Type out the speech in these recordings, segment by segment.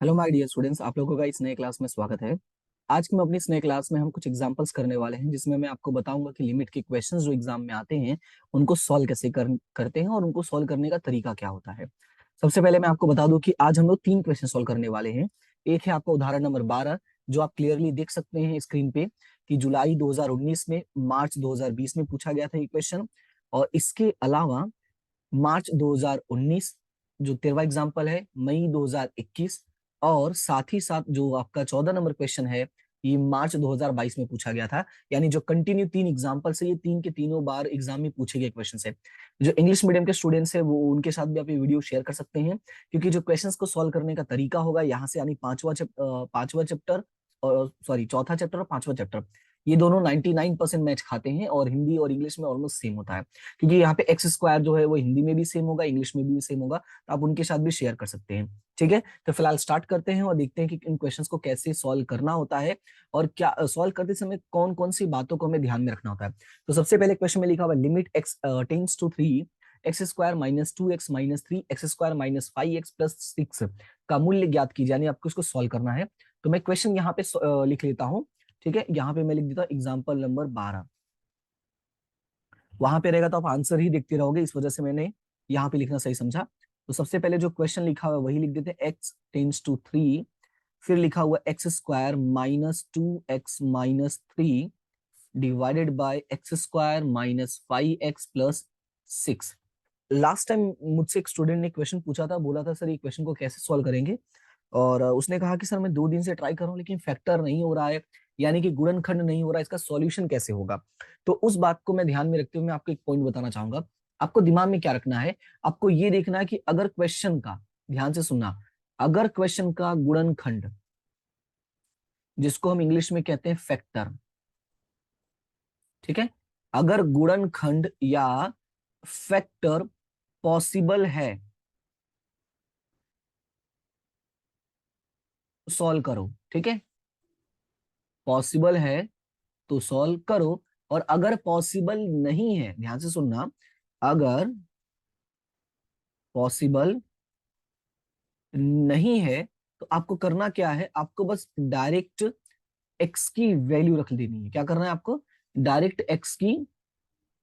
Hello my dear students, आप लोगों का इस नए क्लास में स्वागत है। आज की मैं अपनी इस नए क्लास में हम कुछ एग्जांपल्स करने वाले हैं, जिसमें मैं आपको बताऊंगा कि लिमिट के क्वेश्चंस जो एग्जाम में आते हैं उनको सॉल्व कैसे करते हैं और उनको सॉल्व करने का तरीका क्या होता है। सबसे पहले मैं आपको बता दूं कि आज हम लोग 3 क्वेश्चन सॉल्व करने वाले हैं। एक है आपका उदाहरण नंबर 12, जो आप क्लियरली देख सकते हैं स्क्रीन पे कि जुलाई 2019 में मार्च 2020 में पूछा गया था ये क्वेश्चन। और इसके अलावा मार्च 2019 जो 13वां एग्जाम्पल है, मई 2021, और साथ ही साथ जो आपका 14 नंबर क्वेश्चन है ये मार्च 2022 में पूछा गया था। यानी जो कंटिन्यू 3 एग्जाम्पल है, ये तीन के तीनों बार एग्जाम में पूछे गए क्वेश्चन है। जो इंग्लिश मीडियम के स्टूडेंट्स है वो उनके साथ भी आप ये वीडियो शेयर कर सकते हैं, क्योंकि जो क्वेश्चंस को सॉल्व करने का तरीका होगा यहाँ से, यानी पांचवा चैप्टर और सॉरी चौथा चैप्टर और पांचवा चैप्टर, ये दोनों 99% मैच खाते हैं और हिंदी और इंग्लिश में ऑलमोस्ट सेम होता है। क्योंकि यहाँ पे एक्स स्क्वायर जो है वो हिंदी में भी सेम होगा, इंग्लिश में भी सेम होगा, तो आप उनके साथ भी शेयर कर सकते हैं। ठीक है, तो फिलहाल स्टार्ट करते हैं और देखते हैं कि इन क्वेश्चंस को कैसे सॉल्व करना होता है और क्या सॉल्व करते समय कौन कौन सी बातों को हमें ध्यान में रखना होता है। तो सबसे पहले क्वेश्चन में लिखा हुआ limit x tends to 3 x square minus 2x minus 3 x square minus 5x plus 6 का मूल्य ज्ञात कीजिए, यानी आपको इसको सॉल्व करना है। तो मैं क्वेश्चन यहाँ पे लिख लेता हूँ। ठीक है, यहाँ पे मैं लिख देता हूँ एग्जाम्पल नंबर 12। वहां पे रहेगा तो आप आंसर ही देखते रहोगे, इस वजह से मैंने यहाँ पे लिखना सही समझा। तो सबसे पहले जो क्वेश्चन लिखा हुआ है वही लिख देते हैं, एक्स टेंड्स टू 3, फिर लिखा हुआ x square minus 2x minus 3 divided bye x square minus 5x plus 6। Last time मुझसे एक स्टूडेंट ने क्वेश्चन पूछा था, बोला था सर ये क्वेश्चन को कैसे सॉल्व करेंगे, और उसने कहा कि सर मैं 2 दिन से ट्राई कर रहा हूँ लेकिन फैक्टर नहीं हो रहा है, यानी कि गुणनखंड नहीं हो रहा है, इसका सॉल्यूशन कैसे होगा। तो उस बात को मैं ध्यान में रखते हुए मैं आपको एक पॉइंट बताना चाहूंगा। आपको दिमाग में क्या रखना है, आपको ये देखना है कि अगर क्वेश्चन का, ध्यान से सुनना, अगर क्वेश्चन का गुणनखंड, जिसको हम इंग्लिश में कहते हैं फैक्टर, ठीक है, अगर गुणनखंड या फैक्टर पॉसिबल है तो सॉल्व करो। ठीक है, पॉसिबल है तो सॉल्व करो, और अगर पॉसिबल नहीं है, ध्यान से सुनना, अगर पॉसिबल नहीं है तो आपको करना क्या है, आपको बस डायरेक्ट एक्स की वैल्यू रख देनी है। क्या करना है आपको, डायरेक्ट एक्स की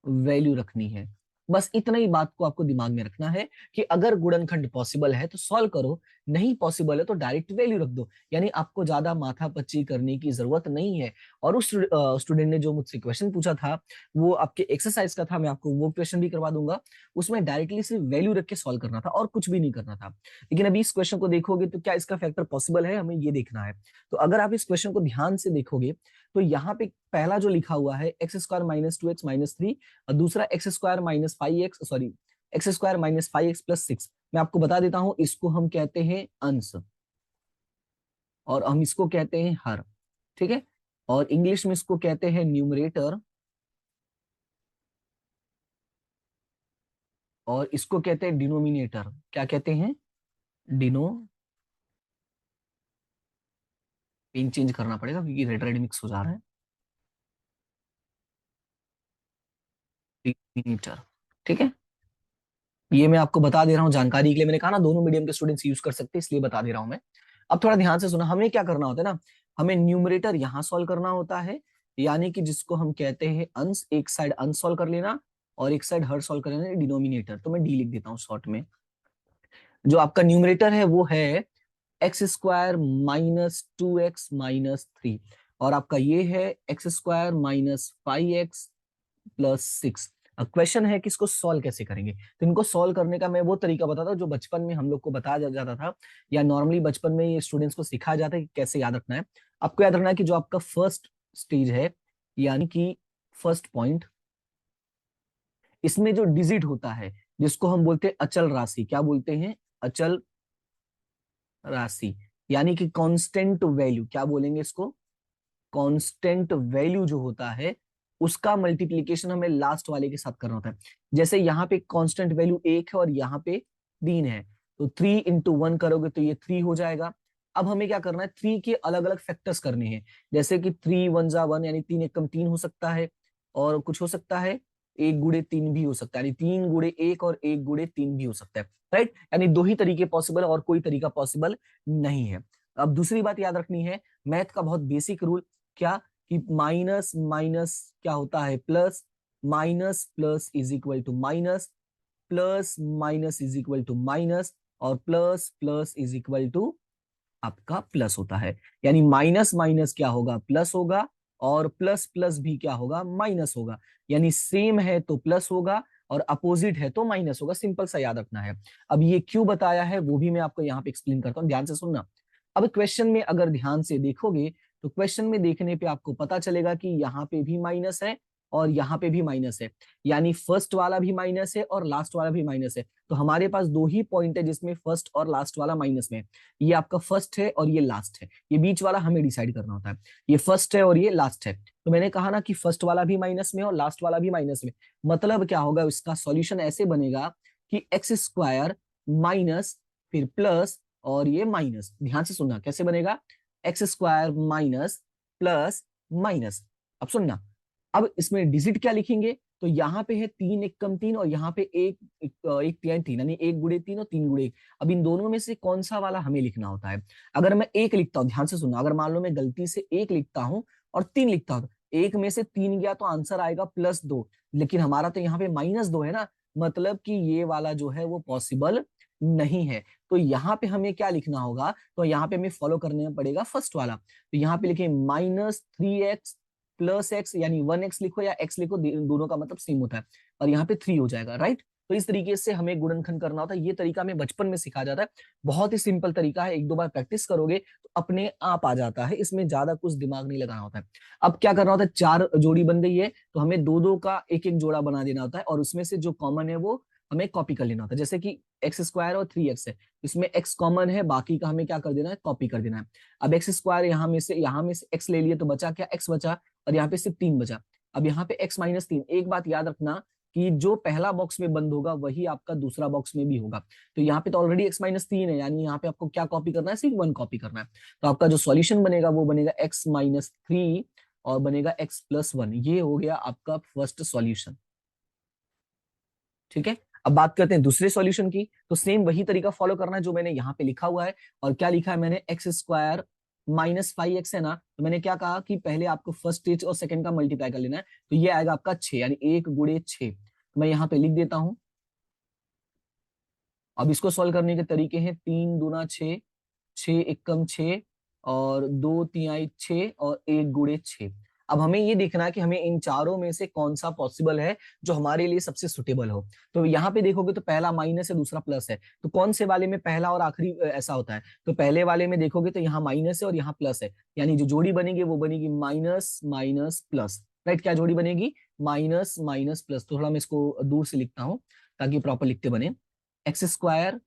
वैल्यू रखनी है। बस इतना ही बात को आपको दिमाग में रखना है कि अगर गुणनखंड पॉसिबल है तो सॉल्व करो, नहीं पॉसिबल है तो डायरेक्ट वैल्यू रख दो। यानी आपको ज्यादा माथापच्ची करने की जरूरत नहीं है। और उस स्टूडेंट ने जो मुझसे क्वेश्चन पूछा था वो आपके एक्सरसाइज का था, मैं आपको वो क्वेश्चन भी करवा दूंगा। उसमें डायरेक्टली सिर्फ वैल्यू रख के सॉल्व करना था और कुछ भी नहीं करना था। लेकिन अभी इस क्वेश्चन को देखोगे तो क्या इसका फैक्टर पॉसिबल है, हमें ये देखना है। तो अगर आप इस क्वेश्चन को ध्यान से देखोगे तो यहाँ पे पहला जो लिखा हुआ है x square minus 2x minus 3, और दूसरा x square minus 5x, sorry x square minus 5x plus 6, मैं आपको बता देता हूं इसको हम कहते हैं अंश और हम इसको कहते हैं हर। ठीक है, और इंग्लिश में इसको कहते हैं न्यूमरेटर और इसको कहते हैं डिनोमिनेटर। क्या कहते हैं, डिनो, पेन चेंज करना पड़ेगा क्योंकि रेड रेड मिक्स हो जा रहा है, डिनोमिनेटर। ठीक है, ये मैं आपको बता दे रहा हूँ जानकारी के लिए, मैंने कहा ना दोनों मीडियम के स्टूडेंट्स यूज कर सकते हैं इसलिए बता दे रहा हूं मैं। अब थोड़ा ध्यान से सुना, हमें क्या करना होता है ना, हमें न्यूमरेटर यहां सॉल्व करना होता है, यानी कि जिसको हम कहते हैं अंश, एक साइड अंश सॉल्व कर लेना और एक साइड हर सॉल्व कर लेना, डिनोमिनेटर। तो मैं डी लिख देता हूँ शॉर्ट में। जो आपका न्यूमरेटर है वो है x square minus 2x minus 3, और आपका ये है x square minus 5x plus 6। अब क्वेश्चन है कि इसको सॉल्व कैसे करेंगे। तो इनको सॉल्व करने का मैं वो तरीका बताता हूँ जो बचपन में हम लोग को बताया जाता था, या नॉर्मली बचपन में ये स्टूडेंट्स को सिखाया जाता है कि कैसे याद रखना है। आपको याद रखना है कि जो आपका फर्स्ट स्टेज है, यानी कि फर्स्ट पॉइंट, इसमें जो डिजिट होता है जिसको हम बोलते हैं अचल राशि, क्या बोलते हैं, अचल राशि, यानी कि कांस्टेंट वैल्यू, क्या बोलेंगे इसको, कांस्टेंट वैल्यू जो होता है उसका मल्टीप्लीकेशन हमें लास्ट वाले के साथ करना होता है। जैसे यहाँ पे कांस्टेंट वैल्यू 1 है और यहाँ पे 3 है, तो 3 × 1 करोगे तो ये 3 हो जाएगा। अब हमें क्या करना है, 3 के अलग अलग फैक्टर्स करने हैं। जैसे कि 3 × 1 = 1, यानी 3 × 1 = 3 हो सकता है, और कुछ हो सकता है 1 गुणे 3 भी हो सकता है, यानी 3 गुणे 1 और 1 गुणे 3 भी हो सकता है, राइट। यानी दो ही तरीके पॉसिबल है और कोई तरीका पॉसिबल नहीं है। अब दूसरी बात याद रखनी है, मैथ का बहुत बेसिक रूल क्या, कि माइनस माइनस क्या होता है plus, minus plus is equal to minus, plus minus is equal to minus, और plus plus is equal to आपका प्लस होता है। यानी माइनस माइनस क्या होगा, प्लस होगा, और प्लस प्लस भी क्या होगा, माइनस होगा। यानी सेम है तो प्लस होगा और अपोजिट है तो माइनस होगा, सिंपल सा याद रखना है। अब ये क्यों बताया है वो भी मैं आपको यहाँ पे एक्सप्लेन करता हूँ, ध्यान से सुनना। अब क्वेश्चन में अगर ध्यान से देखोगे तो क्वेश्चन में देखने पे आपको पता चलेगा कि यहाँ पे भी माइनस है और यहाँ पे भी माइनस है, यानी फर्स्ट वाला भी माइनस है और लास्ट वाला भी माइनस है। तो हमारे पास दो ही पॉइंट है जिसमें फर्स्ट और लास्ट वाला माइनस में है। ये आपका फर्स्ट है और ये लास्ट है, ये बीच वाला हमें डिसाइड करना होता है। ये फर्स्ट है और ये लास्ट है, तो मैंने कहा ना कि फर्स्ट वाला भी माइनस में और लास्ट वाला भी माइनस में। मतलब क्या होगा, इसका सॉल्यूशन ऐसे बनेगा कि एक्स स्क्वायर माइनस फिर प्लस और ये माइनस, ध्यान से सुनना कैसे बनेगा, x square minus plus minus. अब सुनना, अब इसमें डिजिट क्या लिखेंगे, तो यहाँ पे है 3 एक कम 3 और यहाँ पे एक तिहाई 3, यानी 1 गुणे 3 और 3 गुणे 1। अब इन दोनों में से कौन सा वाला हमें लिखना होता है। अगर मैं एक लिखता हूँ, ध्यान से सुनना, अगर मान लो मैं गलती से एक लिखता हूँ और 3 लिखता हूँ, एक में से 3 गया तो आंसर आएगा +2, लेकिन हमारा तो यहाँ पे -2 है ना, मतलब कि ये वाला जो है वो पॉसिबल नहीं है। तो यहाँ पे हमें क्या लिखना होगा, तो यहाँ पे हमें फॉलो करने पड़ेगा फर्स्ट वाला। तो यहाँ पे लिखे -3x प्लस एक्स, यानी 1x लिखो या x लिखो, दोनों का मतलब सेम होता है, और यहाँ पे 3 हो जाएगा, राइट। तो इस तरीके से हमें गुणनखंड करना होता है। ये तरीका हमें बचपन में सिखाया जाता है, बहुत ही सिंपल तरीका है, एक दो बार प्रैक्टिस करोगे तो अपने आप आ जाता है, इसमें ज्यादा कुछ दिमाग नहीं लगाना होता है। अब क्या करना होता है, 4 जोड़ी बन गई है तो हमें दो दो का एक एक जोड़ा बना देना होता है, और उसमें से जो कॉमन है वो हमें कॉपी कर लेना होता है। जैसे कि एक्स स्क्वायर और 3x है, इसमें x कॉमन है, बाकी का हमें क्या कर देना है, कॉपी कर देना है। अब एक्स स्क्वायर यहाँ में से x ले लिए तो बचा क्या, x बचा, और यहाँ पे सिर्फ 3 बचा। अब यहाँ पे x-3, एक बात याद रखना कि जो पहला बॉक्स में बंद होगा वही आपका दूसरा बॉक्स में भी होगा। तो यहाँ पे तो ऑलरेडी x-3 है, यानी यहाँ पे आपको क्या कॉपी करना है, सिर्फ 1 कॉपी करना है। तो आपका जो सॉल्यूशन बनेगा वो बनेगा x-3 और बनेगा x+1। ये हो गया आपका फर्स्ट सॉल्यूशन, ठीक है। अब बात करते हैं दूसरे सॉल्यूशन की, तो सेम वही तरीका फॉलो करना है जो मैंने यहाँ पे लिखा हुआ है। और क्या लिखा है मैंने, एक्स स्क्वायर -5x है ना, तो मैंने क्या कहा कि पहले आपको फर्स्ट स्टेज और सेकंड का मल्टीप्लाई कर लेना है, तो ये आएगा आपका 6, यानी 1 गुणे 6। तो मैं यहाँ पे लिख देता हूं। अब इसको सॉल्व करने के तरीके हैं, 3 दूना 6, 6 एकम 6, और 2 तिहाई 6 और 1 गुणे 6। अब हमें ये देखना है कि हमें इन चारों में से कौन सा पॉसिबल है जो हमारे लिए सबसे सुटेबल हो। तो यहाँ पे देखोगे तो पहला माइनस है, दूसरा प्लस है, तो कौन से वाले में पहला और आखिरी ऐसा होता है, तो पहले वाले में देखोगे तो यहाँ माइनस है और यहाँ प्लस है, यानी जो जोड़ी बनेगी वो बनेगी माइनस माइनस प्लस, राइट। क्या जोड़ी बनेगी, माइनस माइनस प्लस। तो थोड़ा मैं इसको दूर से लिखता हूँ ताकि प्रॉपर लिखते बने, एक्स स्क्वायर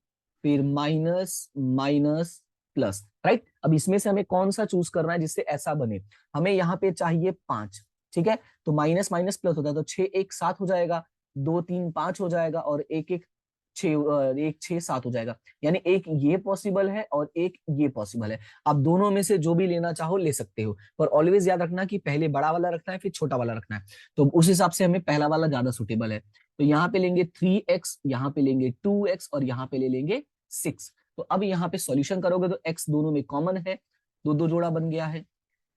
फिर माइनस माइनस प्लस, राइट। अब इसमें से हमें कौन सा चूज करना है जिससे ऐसा बने, हमें यहाँ पे चाहिए 5, ठीक है। तो माइनस माइनस प्लस होता है, तो 6 1 7 हो जाएगा, 2 3 5 हो जाएगा, और 1 1 6, 1 6 7 हो जाएगा। यानी एक ये पॉसिबल है और एक ये पॉसिबल है। आप दोनों में से जो भी लेना चाहो ले सकते हो, पर ऑलवेज याद रखना कि पहले बड़ा वाला रखना है फिर छोटा वाला रखना है। तो उस हिसाब से हमें पहला वाला ज्यादा सुटेबल है। तो यहाँ पे लेंगे 3x, यहाँ पे लेंगे 2x, और यहाँ पे ले लेंगे 6। तो अब यहाँ पे सॉल्यूशन करोगे तो x दोनों में कॉमन है, दो दो जोड़ा बन गया है,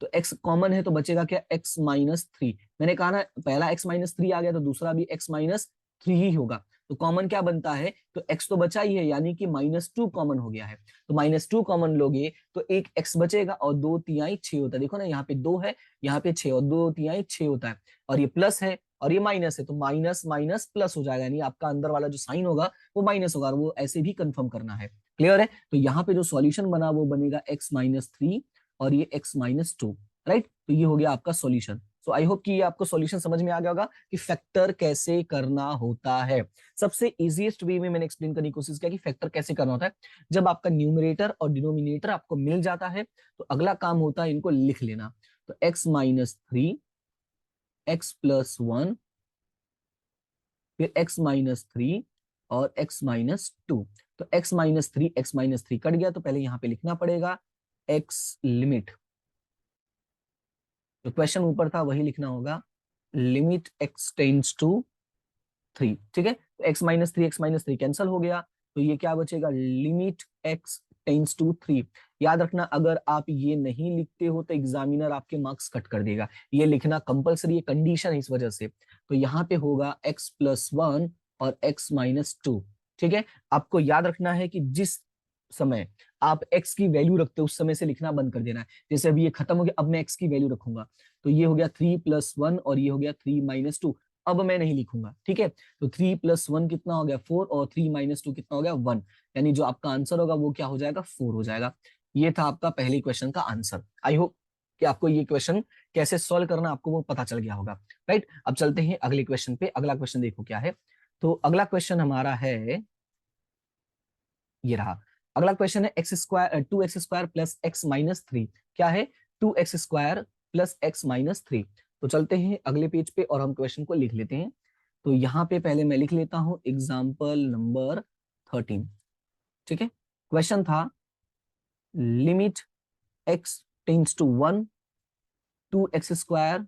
तो x कॉमन है तो बचेगा क्या, x-3। मैंने कहा ना पहला x-3 आ गया तो दूसरा भी x-3 ही होगा। तो कॉमन क्या बनता है, तो x तो बचा ही है, यानी कि -2 कॉमन हो गया है। तो -2 कॉमन लोगे तो एक x बचेगा और 2 तिहाई 6 होता है। देखो ना यहाँ पे 2 है, यहाँ पे 6, और 2 तिहाई 6 होता है, और ये प्लस है और ये माइनस है, तो माइनस माइनस प्लस हो जाएगा, यानी आपका अंदर वाला जो साइन होगा वो माइनस होगा, और वो ऐसे भी कंफर्म करना है। क्लियर है। तो यहाँ पे जो सॉल्यूशन बना वो बनेगा x-3 और ये x-2, राइट। तो ये हो गया आपका सॉल्यूशन। सो आई होप कि ये आपको सॉल्यूशन समझ में आ गया होगा कि फैक्टर कैसे करना होता है। सबसे इजीएस्ट वे में मैंने एक्सप्लेन करने की कोशिश किया कि फैक्टर कैसे करना होता है। जब आपका न्यूमरेटर और डिनोमिनेटर आपको मिल जाता है तो अगला काम होता है इनको लिख लेना। तो x-3, x+1, फिर x-3 और x-2। तो x-3 कट गया, तो पहले यहां पे लिखना पड़ेगा x लिमिट, तो क्वेश्चन ऊपर था वही लिखना होगा, लिमिट x टेंड्स टू 3, ठीक है। तो x माइनस थ्री कैंसिल हो गया, तो ये क्या बचेगा, लिमिट x टेंस टू 3। याद रखना, अगर आप ये नहीं लिखते हो तो एग्जामिनर आपके मार्क्स कट कर देगा, ये लिखना कंपलसरी, ये कंडीशन है इस वजह से। तो यहाँ पे होगा x प्लस 1 और x माइनस 2, ठीक है। आपको याद रखना है कि जिस समय आप x की वैल्यू रखते हो उस समय से लिखना बंद कर देना है। जैसे अभी ये खत्म हो गया, अब मैं x की वैल्यू रखूंगा, तो ये हो गया 3 प्लस 1 और ये हो गया 3 माइनस 2। अब मैं नहीं लिखूंगा, ठीक है। तो 3 प्लस 1 कितना हो गया 4 और 3 माइनस 2 कितना हो गया 1, यानी जो आपका आंसर होगा वो क्या हो जाएगा 4 हो जाएगा। ये था आपका पहले क्वेश्चन का आंसर। आई होप कि आपको ये क्वेश्चन कैसे सॉल्व करना आपको वो पता चल गया होगा, राइट। अब चलते हैं अगले क्वेश्चन पे। अगला क्वेश्चन देखो क्या है। तो अगला क्वेश्चन हमारा है, ये रहा। अगला क्वेश्चन है x square 2x² plus x minus 3। क्या है, 2x² प्लस एक्स माइनस 3। तो चलते हैं अगले पेज पे और हम क्वेश्चन को लिख लेते हैं। तो यहाँ पे पहले मैं लिख लेता हूं एग्जाम्पल नंबर 13, ठीक है। क्वेश्चन था limit x tends to 1, 2x²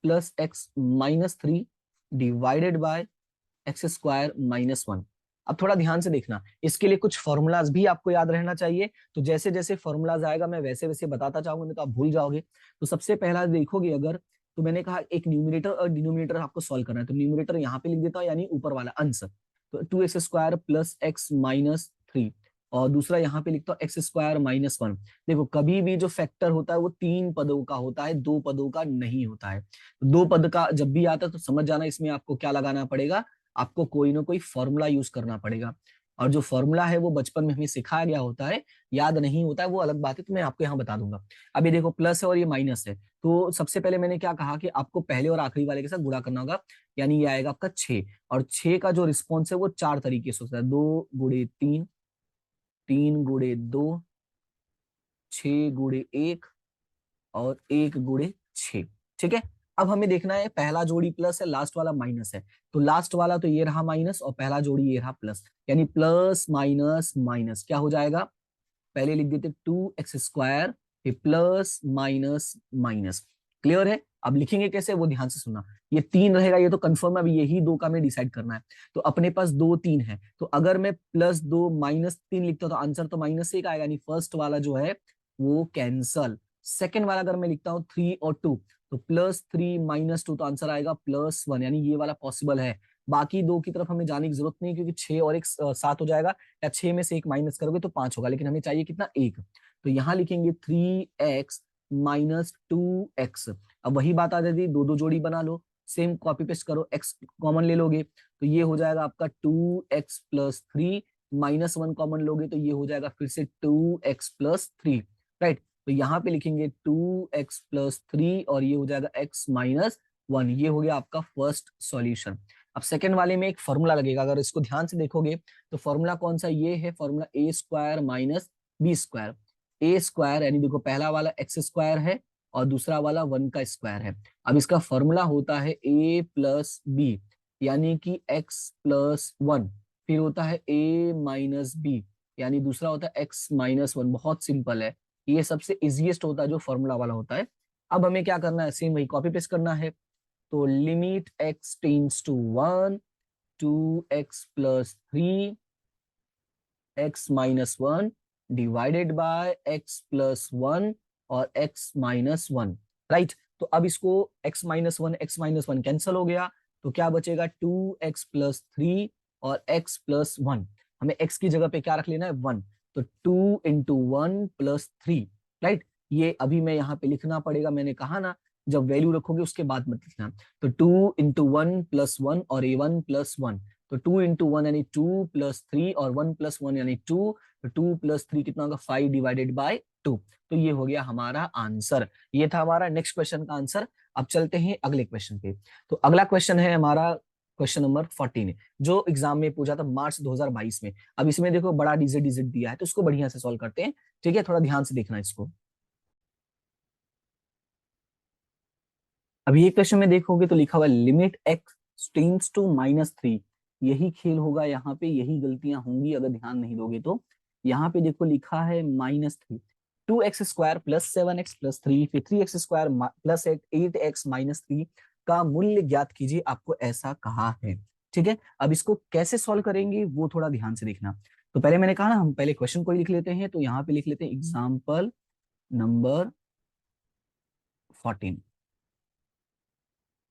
plus x minus 3 divided by x² minus 1। अब थोड़ा ध्यान से देखना, इसके लिए कुछ फॉर्मूलाज भी आपको याद रहना चाहिए। तो जैसे जैसे फॉर्मूलाज आएगा मैं वैसे वैसे बताता जाऊंगा, नहीं तो आप भूल जाओगे। तो सबसे पहला देखोगे अगर, तो मैंने कहा एक न्यूमरेटर और डिनोमिनेटर आपको सॉल्व करना है, तो न्यूमरेटर यहाँ पे लिख देता हूँ, यानी ऊपर वाला अंश। तो 2x² प्लस एक्स माइनस 3, और दूसरा यहाँ पे लिखता हूँ x² माइनस 1। देखो कभी भी जो फैक्टर होता है वो 3 पदों का होता है, 2 पदों का नहीं होता है। 2 पद का जब भी आता है तो समझ जाना इसमें आपको क्या लगाना पड़ेगा, आपको कोई ना कोई फॉर्मूला यूज करना पड़ेगा। और जो फॉर्मूला है वो बचपन में हमें सिखाया गया होता है, याद नहीं होता है वो अलग बात है, तो मैं आपको यहाँ बता दूंगा। अभी देखो प्लस है और ये माइनस है, तो सबसे पहले मैंने क्या कहा कि आपको पहले और आखिरी वाले के साथ गुणा करना होगा, यानी ये आएगा आपका 6। और 6 का जो रिस्पॉन्स है वो 4 तरीके से होता है, 2 गुणे 3, 3 गुणे 2, 6 गुणे 1 और 1 गुणे 6, ठीक है। अब हमें देखना है पहला जोड़ी प्लस है, लास्ट वाला माइनस है। तो लास्ट वाला तो ये रहा माइनस और पहला जोड़ी ये रहा प्लस, यानी प्लस माइनस माइनस क्या हो जाएगा, पहले लिख देते 2x² plus minus minus. Clear है। अब लिखेंगे कैसे वो ध्यान से सुनना, ये 3 रहेगा ये तो कंफर्म है, अब यही 2 का हमें डिसाइड करना है। तो अपने पास 2 3 है, तो अगर मैं +2 -3 लिखता हूं तो आंसर तो माइनस एक आएगा, यानी फर्स्ट वाला जो है वो कैंसल। सेकेंड वाला अगर मैं लिखता हूँ 3 और 2, तो +3 -2 तो आंसर आएगा +1, यानी ये वाला पॉसिबल है। बाकी 2 की तरफ हमें जाने की जरूरत नहीं, क्योंकि 6 और 1 7 हो जाएगा, या 6 में से 1 माइनस करोगे तो 5 होगा, लेकिन हमें चाहिए कितना 1। तो यहाँ लिखेंगे 3x माइनस 2x। अब वही बात आ जाती, दो दो जोड़ी बना लो, सेम कॉपी पेस्ट करो, x कॉमन ले लोगे तो ये हो जाएगा आपका 2x प्लस 3, -1 कॉमन लोगे तो ये हो जाएगा फिर से 2x प्लस 3, राइट। तो यहाँ पे लिखेंगे 2x प्लस 3 और ये हो जाएगा x माइनस 1। ये हो गया आपका फर्स्ट सॉल्यूशन। अब सेकंड वाले में एक फॉर्मूला लगेगा, अगर इसको ध्यान से देखोगे तो फॉर्मूला कौन सा, ये है formula a² minus b²। a² यानी देखो पहला वाला x² है और दूसरा वाला 1 का स्क्वायर है। अब इसका फॉर्मूला होता है a प्लस बी, यानी कि x प्लस 1, फिर होता है a माइनस बी, यानी दूसरा होता है x माइनस 1। बहुत सिंपल है, ये सबसे इजीएस्ट होता है जो फॉर्मूला वाला होता है। अब हमें क्या करना है, सेम वही कॉपी पेस्ट करना है। तो limit x tends to 1, 2x plus 3, x minus 1 divided by x plus 1 और x माइनस 1, राइट। तो अब इसको x माइनस 1 कैंसिल हो गया, तो क्या बचेगा 2x प्लस 3 और x प्लस 1। हमें x की जगह पे क्या रख लेना है 1, तो 2 इंटू 1 प्लस 3, राइट। ये अभी मैं यहाँ पे लिखना पड़ेगा, मैंने कहा ना जब वैल्यू रखोगे उसके बाद मत लिखना। तो 2 इंटू 1 प्लस 1 और a1 प्लस 1, तो 2 इंटू 1 यानी 2 प्लस 3 और 1 प्लस 1 यानी 2, तो 2 प्लस 3 कितना होगा 5 डिवाइडेड बाय 2। तो ये हो गया हमारा आंसर, ये था हमारा नेक्स्ट क्वेश्चन का आंसर। अब चलते हैं अगले क्वेश्चन पे। तो अगला क्वेश्चन है हमारा क्वेश्चन नंबर 14, जो एग्जाम में पूछा था मार्च 2022 में। अब इसमें देखो बड़ा डिजिट डिजिट दिया है, तो इसको बढ़िया से सॉल्व करते हैं, ठीक है। थोड़ा ध्यान से देखना इसको। अब ये क्वेश्चन में देखोगे तो लिखा हुआ लिमिट x टेंड्स टू -3। यही खेल होगा यहाँ पे, यही गलतियां होंगी अगर ध्यान नहीं दोगे तो। यहाँ पे देखो लिखा है -3, 2x² प्लस 7x प्लस 3, फिर 3x² प्लस 8x माइनस 3 का मूल्य ज्ञात कीजिए, आपको ऐसा कहा है, ठीक है, अब इसको कैसे सॉल्व करेंगे वो थोड़ा ध्यान से देखना। तो पहले मैंने कहा ना, हम पहले क्वेश्चन को ही लिख लेते हैं, तो यहाँ पे लिख लेते हैं एग्जाम्पल नंबर 14।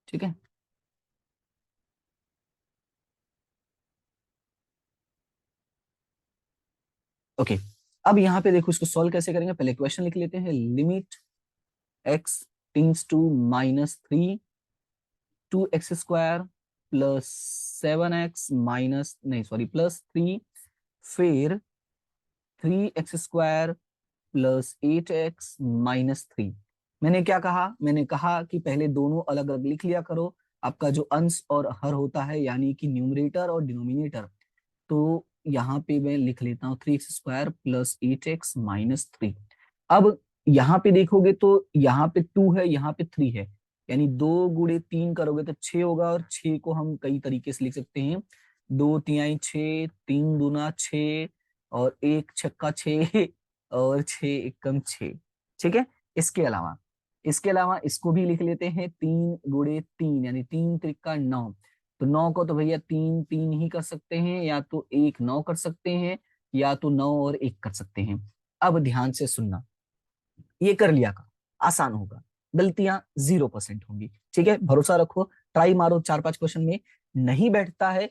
ठीक है, ओके। अब यहाँ पे देखो इसको सॉल्व कैसे करेंगे, पहले क्वेश्चन लिख लेते हैं, limit x tends to -3 2x² plus 7x minus नहीं सॉरी +3, फिर 3x² प्लस 8x-3। मैंने क्या कहा, मैंने कहा कि पहले दोनों अलग अलग लिख लिया करो, आपका जो अंश और हर होता है यानी कि न्यूमरेटर और डिनोमिनेटर। तो यहाँ पे मैं लिख लेता हूँ 3x² प्लस 8x-3। अब यहाँ पे देखोगे तो यहाँ पे 2 है, यहाँ पे 3 है, यानी 2 × 3 करोगे तो 6 होगा, और 6 को हम कई तरीके से लिख सकते हैं, 2 × 3 = 6, 3 × 2 = 6, और 1 × 6 = 6, और 6 × 1 = 6। ठीक है, इसके अलावा इसको भी लिख लेते हैं 3 × 3 यानी 3 × 3 = 9। तो 9 को तो भैया 3 3 ही कर सकते हैं, या तो 1 9 कर सकते हैं, या तो 9 और 1 कर सकते हैं। अब ध्यान से सुनना, ये कर लिया का आसान होगा, गलतियां 0% होंगी। ठीक है, भरोसा रखो, ट्राई मारो, 4-5 क्वेश्चन में नहीं बैठता है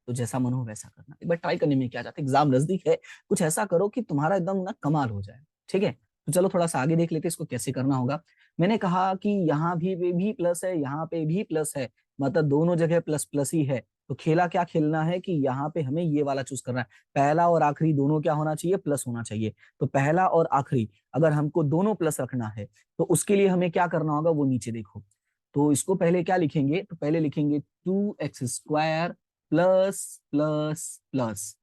तो जैसा मन हो वैसा करना, एक बार ट्राई करने में क्या जाता है, एग्जाम नजदीक है, कुछ ऐसा करो कि तुम्हारा एकदम ना कमाल हो जाए। ठीक है, तो चलो थोड़ा सा आगे देख लेते हैं इसको कैसे करना होगा। मैंने कहा कि यहाँ भी प्लस है, यहाँ पे भी प्लस है, मतलब दोनों जगह प्लस प्लस ही है। तो खेला क्या खेलना है कि यहाँ पे हमें ये वाला चूज करना है, पहला और आखिरी दोनों क्या होना चाहिए, प्लस होना चाहिए। तो पहला और आखिरी अगर हमको दोनों प्लस रखना है तो उसके लिए हमें क्या करना होगा वो नीचे देखो। तो इसको पहले क्या लिखेंगे, तो पहले लिखेंगे 2x² प्लस प्लस प्लस।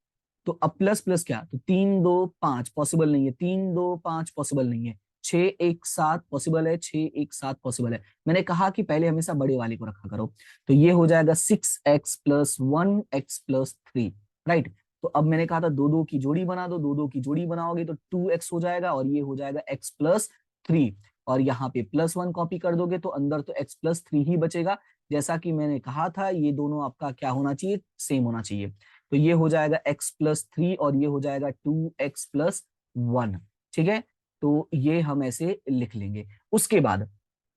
तो अब प्लस प्लस क्या, तो 3 2 5 पॉसिबल नहीं है, 3 2 5 पॉसिबल नहीं है, 6 1 7 पॉसिबल है, 6 1 7 पॉसिबल है। मैंने कहा कि पहले हमेशा बड़े वाले को रखा करो। तो ये हो जाएगा 6x + 1x + 3, राइट। तो अब मैंने कहा था दो दो की जोड़ी बना दो, दो दो की जोड़ी बनाओगे तो 2x हो जाएगा, और ये हो जाएगा x + 3, और यहाँ पे +1 कॉपी कर दोगे तो अंदर तो x + 3 ही बचेगा। जैसा कि मैंने कहा था ये दोनों आपका क्या होना चाहिए, सेम होना चाहिए। तो ये हो जाएगा x + 3 और ये हो जाएगा 2x + 1। ठीक है, तो ये हम ऐसे लिख लेंगे। उसके बाद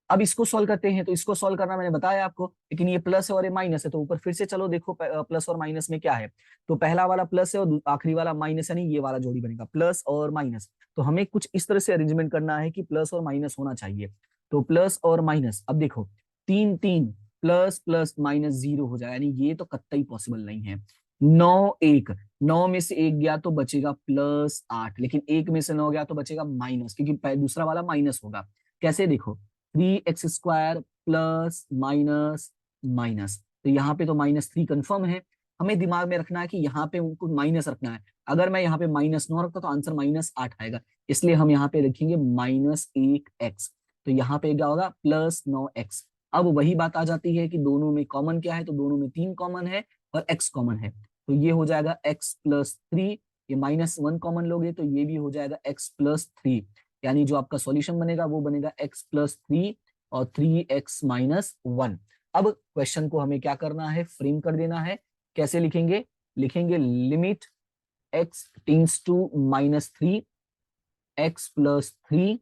अब इसको सॉल्व करते हैं, तो इसको सॉल्व करना मैंने बताया आपको, लेकिन ये प्लस है और ये माइनस है, तो ऊपर फिर से चलो देखो प्लस और माइनस में क्या है। तो पहला वाला प्लस है और आखिरी वाला माइनस, यानी ये वाला जोड़ी बनेगा प्लस और माइनस। तो हमें कुछ इस तरह से अरेंजमेंट करना है कि प्लस और माइनस होना चाहिए। तो प्लस और माइनस, अब देखो 3 3 प्लस प्लस माइनस 0 हो जाए, यानी ये तो कतई पॉसिबल नहीं है। 9 1, 9 में से 1 गया तो बचेगा +8, लेकिन 1 में से 9 गया तो बचेगा माइनस, क्योंकि दूसरा वाला माइनस होगा। कैसे देखो, 3x² प्लस माइनस माइनस, तो यहाँ पे तो -3 कंफर्म है। हमें दिमाग में रखना है कि यहाँ पे उनको माइनस रखना है। अगर मैं यहाँ पे -9 रखता तो आंसर -8 आएगा, इसलिए हम यहाँ पे लिखेंगे -1x। तो यहाँ पे क्या होगा, +9x। अब वही बात आ जाती है कि दोनों में कॉमन क्या है, तो दोनों में 3 कॉमन है और x कॉमन है। तो ये हो जाएगा x + 3, ये -1 कॉमन लोगे तो ये भी हो जाएगा x + 3, यानी जो आपका सॉल्यूशन बनेगा वो बनेगा x + 3 और 3x-1। अब क्वेश्चन को हमें क्या करना है, फ्रेम कर देना है। कैसे लिखेंगे, लिखेंगे limit x tends to -3 x + 3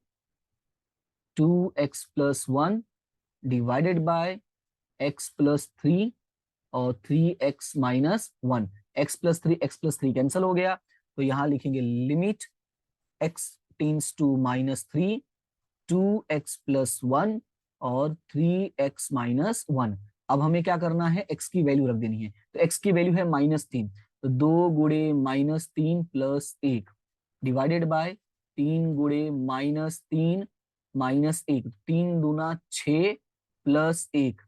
2x + 1 divided by x + 3 और 3x-1। x + 3 x + 3 कैंसिल हो गया, तो यहां लिखेंगे limit x tends to -3 2x + 1 और 3x-1। अब हमें क्या करना है, x की वैल्यू रख देनी है। तो x की वैल्यू है -3, तो 2 × -3 + 1 डिवाइडेड बाय 3 × -3 -1, 3 दूना 6 + 1,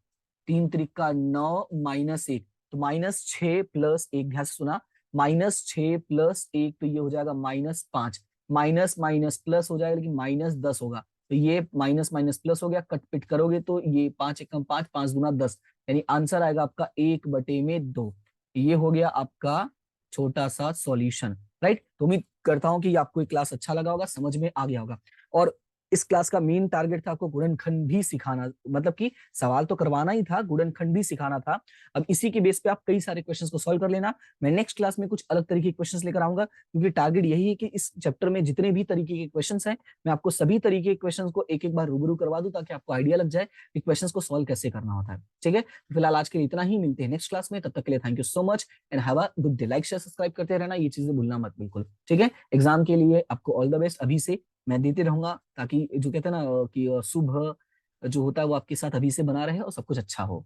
3 त्रिका 9 -1, तो -6 + 1, ध्यान से सुना, -6 + 1, तो ये हो जाएगा -5, माइनस माइनस प्लस हो जाएगा, लेकिन -10 होगा। तो ये माइनस माइनस प्लस हो गया, कट पिट करोगे तो ये 5 एकम 5, 5 दूना 10, यानी आंसर आएगा आपका 1/2। ये हो गया आपका छोटा सा सॉल्यूशन, राइट। तो उम्मीद करता हूं कि आपको ये क्लास अच्छा लगा होगा, समझ में आ गया होगा। और इस क्लास का मेन टारगेट था आपको गुणनखंड भी सिखाना, मतलब कि सवाल तो करवाना ही था, गुणनखंड भी सिखाना था। अब इसी के बेस पे आप कई सारे क्वेश्चंस को सॉल्व कर लेना। मैं नेक्स्ट क्लास में कुछ अलग तरीके के क्वेश्चंस लेकर आऊंगा, क्योंकि टारगेट यही है कि इस चैप्टर में जितने भी तरीके के क्वेश्चंस हैं, मैं आपको सभी तरीके के क्वेश्चंस को एक एक बार रूबरू करवा दूं, ताकि आपको आइडिया लग जाए कि क्वेश्चंस को सॉल्व कैसे करना होता है। ठीक है, तो फिलहाल आज के लिए इतना ही, मिलते हैं नेक्स्ट क्लास में। तब तक के लिए thank you so much and have a good day. Like share subscribe करते रहना, ये चीजें भूलना मत बिल्कुल। ठीक है, एग्जाम के लिए आपको ऑल द बेस्ट अभी से मैं देते रहूंगा, ताकि जो कहते हैं ना कि शुभ जो होता है वो आपके साथ अभी से बना रहे और सब कुछ अच्छा हो।